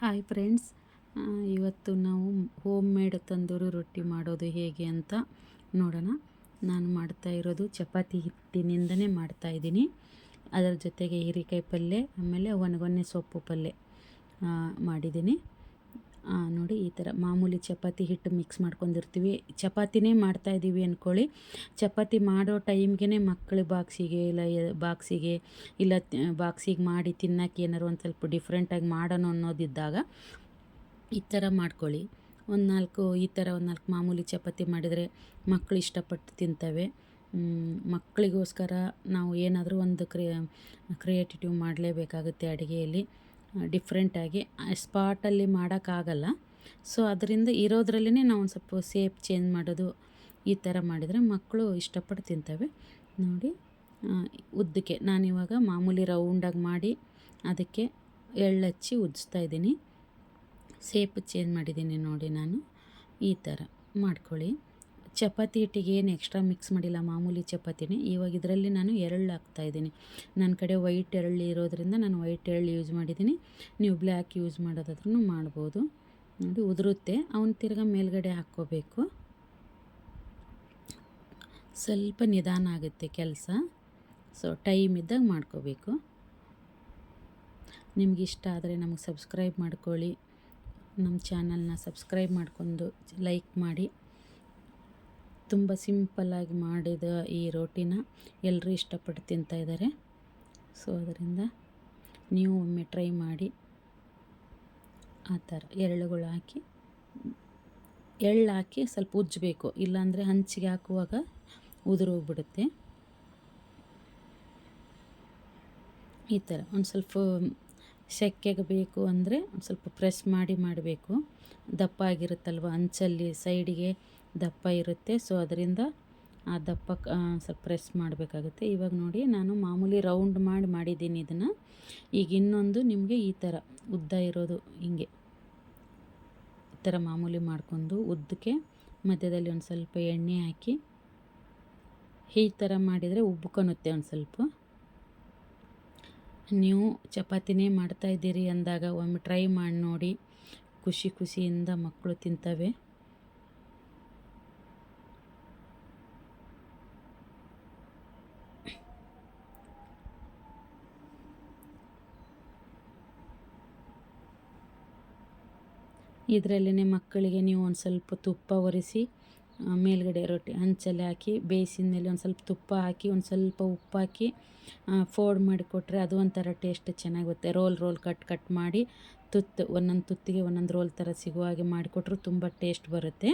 Hi friends, ಇವತ್ತು ನಾವು home made tandoori ರೊಟ್ಟಿ ಮಾಡೋದು ಹೇಗೆ ಅಂತ ನೋಡೋಣ. ನಾನು ಮಾಡ್ತಾ ಇರೋದು ಚಪಾತಿ ಹಿಟ್ಟಿನಿಂದನೇ ಮಾಡ್ತಾಯಿದ್ದೀನಿ. ಅದರ ಜೊತೆಗೆ ಹೀರೆಕಾಯಿ ಪಲ್ಯ, ಆಮೇಲೆ ಒಣಗೊನ್ನೆ ಸೊಪ್ಪು ಪಲ್ಯ ಮಾಡಿದ್ದೀನಿ. ನೋಡಿ, ಈ ಥರ ಮಾಮೂಲಿ ಚಪಾತಿ ಹಿಟ್ಟು ಮಿಕ್ಸ್ ಮಾಡ್ಕೊಂಡಿರ್ತೀವಿ. ಚಪಾತಿನೇ ಮಾಡ್ತಾಯಿದ್ದೀವಿ ಅಂದ್ಕೊಳ್ಳಿ. ಚಪಾತಿ ಮಾಡೋ ಟೈಮ್ಗೆ ಮಕ್ಕಳು ಬಾಕ್ಸಿಗೆ ಇಲ್ಲ ಬಾಕ್ಸಿಗೆ ಮಾಡಿ ತಿನ್ನೋಕೆ ಏನಾರು ಒಂದು ಸ್ವಲ್ಪ ಡಿಫ್ರೆಂಟಾಗಿ ಮಾಡೋಣ ಅನ್ನೋದಿದ್ದಾಗ ಈ ಥರ ಮಾಡ್ಕೊಳ್ಳಿ. ಈ ಥರ ಒಂದು 4 ಮಾಮೂಲಿ ಚಪಾತಿ ಮಾಡಿದರೆ ಮಕ್ಕಳು ಇಷ್ಟಪಟ್ಟು ತಿಂತವೆ. ಮಕ್ಕಳಿಗೋಸ್ಕರ ನಾವು ಏನಾದರೂ ಒಂದು ಕ್ರಿಯೇಟಿವ್ ಮಾಡಲೇಬೇಕಾಗುತ್ತೆ ಅಡುಗೆಯಲ್ಲಿ. ಡಿಫ್ರೆಂಟಾಗಿ ಸ್ಪಾಟಲ್ಲಿ ಮಾಡೋಕ್ಕಾಗಲ್ಲ. ಸೊ ಅದರಿಂದ ಇರೋದ್ರಲ್ಲೇ ನಾವು ಒಂದು ಸ್ವಲ್ಪ ಸೇಪ್ ಚೇಂಜ್ ಮಾಡೋದು, ಈ ಥರ ಮಾಡಿದರೆ ಮಕ್ಕಳು ಇಷ್ಟಪಟ್ಟು ತಿಂತವೆ. ನೋಡಿ, ಉದ್ದಕ್ಕೆ ನಾನಿವಾಗ ಮಾಮೂಲಿ ರೌಂಡಾಗಿ ಮಾಡಿ ಅದಕ್ಕೆ ಎಳ್ಳು ಹಚ್ಚಿ ಉಜ್ಜಿಸ್ತಾಯಿದ್ದೀನಿ. ಸೇಪ್ ಚೇಂಜ್ ಮಾಡಿದ್ದೀನಿ ನೋಡಿ. ನಾನು ಈ ಥರ ಮಾಡ್ಕೊಳ್ಳಿ. ಚಪಾತಿ ಹಿಟ್ಟಿಗೆ ಏನು ಎಕ್ಸ್ಟ್ರಾ ಮಿಕ್ಸ್ ಮಾಡಿಲ್ಲ, ಮಾಮೂಲಿ ಚಪಾತಿನೇ. ಇವಾಗ ಇದರಲ್ಲಿ ನಾನು ಎಳ್ಳು ಹಾಕ್ತಾಯಿದ್ದೀನಿ. ನನ್ನ ಕಡೆ ವೈಟ್ ಎಳ್ಳು ಇರೋದ್ರಿಂದ ನಾನು ವೈಟ್ ಎಳ್ಳು ಯೂಸ್ ಮಾಡಿದ್ದೀನಿ. ನೀವು ಬ್ಲ್ಯಾಕ್ ಯೂಸ್ ಮಾಡೋದಾದ್ರೂ ಮಾಡ್ಬೋದು. ನೋಡಿ, ಉದುರುತ್ತೆ. ಅವನು ತಿರ್ಗಾ ಮೇಲ್ಗಡೆ ಹಾಕ್ಕೋಬೇಕು. ಸ್ವಲ್ಪ ನಿಧಾನ ಆಗುತ್ತೆ ಕೆಲಸ. ಸೊ ಟೈಮ್ ಇದ್ದಾಗ ಮಾಡ್ಕೋಬೇಕು. ನಿಮಗಿಷ್ಟ ಆದರೆ ನಮಗೆ ಸಬ್ಸ್ಕ್ರೈಬ್ ಮಾಡ್ಕೊಳ್ಳಿ. ನಮ್ಮ ಚಾನಲ್ನ ಸಬ್ಸ್ಕ್ರೈಬ್ ಮಾಡ್ಕೊಂಡು ಲೈಕ್ ಮಾಡಿ. ತುಂಬ ಸಿಂಪಲ್ಲಾಗಿ ಮಾಡಿದ ಈ ರೋಟಿನ ಎಲ್ಲರೂ ಇಷ್ಟಪಟ್ಟು ತಿಂತಾಯಿದ್ದಾರೆ. ಸೊ ಅದರಿಂದ ನೀವು ಒಮ್ಮೆ ಟ್ರೈ ಮಾಡಿ. ಆ ಥರ ಎಳ್ಳುಗಳು ಹಾಕಿ ಸ್ವಲ್ಪ ಉಜ್ಜಬೇಕು, ಇಲ್ಲಾಂದರೆ ಹಂಚಿಗೆ ಹಾಕುವಾಗ ಉದುರೋಗ್ಬಿಡುತ್ತೆ. ಈ ಥರ ಒಂದು ಸ್ವಲ್ಪ ಸೆಕೆಗೆ ಬೇಕು ಅಂದರೆ ಒಂದು ಸ್ವಲ್ಪ ಪ್ರೆಸ್ ಮಾಡಬೇಕು. ದಪ್ಪ ಆಗಿರುತ್ತಲ್ವ, ಅಂಚಲ್ಲಿ ಸೈಡಿಗೆ ದಪ್ಪ ಇರುತ್ತೆ. ಸೊ ಅದರಿಂದ ಆ ದಪ್ಪ ಸ್ವಲ್ಪ ಪ್ರೆಸ್ ಮಾಡಬೇಕಾಗುತ್ತೆ. ಇವಾಗ ನೋಡಿ, ನಾನು ಮಾಮೂಲಿ ರೌಂಡ್ ಮಾಡಿದ್ದೀನಿ ಇದನ್ನು. ಈಗ ಇನ್ನೊಂದು ನಿಮಗೆ ಈ ಥರ ಉದ್ದ ಇರೋದು ಹಿಂಗೆ ಈ ಥರ ಮಾಮೂಲಿ ಮಾಡ್ಕೊಂಡು ಉದ್ದಕ್ಕೆ ಮಧ್ಯದಲ್ಲಿ ಒಂದು ಸ್ವಲ್ಪ ಎಣ್ಣೆ ಹಾಕಿ ಈ ಥರ ಮಾಡಿದರೆ ಉಬ್ಕೊಳುತ್ತೆ. ಒಂದು ಸ್ವಲ್ಪ ನೀವು ಚಪಾತಿನೇ ಮಾಡ್ತಾಯಿದ್ದೀರಿ ಅಂದಾಗ ಒಮ್ಮೆ ಟ್ರೈ ಮಾಡಿ ನೋಡಿ. ಖುಷಿಯಿಂದ ಮಕ್ಕಳು ತಿಂತವೆ. ಇದರಲ್ಲೇ ಮಕ್ಕಳಿಗೆ ನೀವು ಒಂದು ಸ್ವಲ್ಪ ತುಪ್ಪ ಒರೆಸಿ ಮೇಲ್ಗಡೆ ರೊಟ್ಟಿ ಹಂಚಲ್ಲಿ ಹಾಕಿ ಬೇಯಿಸಿದ ಮೇಲೆ ಒಂದು ಸ್ವಲ್ಪ ತುಪ್ಪ ಹಾಕಿ ಒಂದು ಸ್ವಲ್ಪ ಉಪ್ಪು ಹಾಕಿ ಫೋಲ್ಡ್ ಮಾಡಿಕೊಟ್ರೆ ಅದು ಒಂಥರ ಟೇಸ್ಟ್ ಚೆನ್ನಾಗುತ್ತೆ. ರೋಲ್ ಕಟ್ ಮಾಡಿ ಒಂದೊಂದು ತುತ್ತಿಗೆ ಒಂದೊಂದು ರೋಲ್ ಥರ ಸಿಗುವ ಹಾಗೆ ಮಾಡಿಕೊಟ್ರು ತುಂಬ ಟೇಸ್ಟ್ ಬರುತ್ತೆ.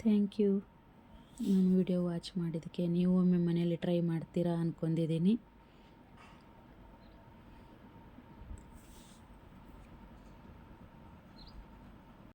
Thank you. ನಾನು ವಿಡಿಯೋ ವಾಚ್ ಮಾಡಿದ್ದಕ್ಕೆ. ನೀವು ಒಮ್ಮೆ ಮನೆಯಲ್ಲಿ ಟ್ರೈ ಮಾಡ್ತೀರಾ ಅಂದ್ಕೊಂಡಿದ್ದೀನಿ.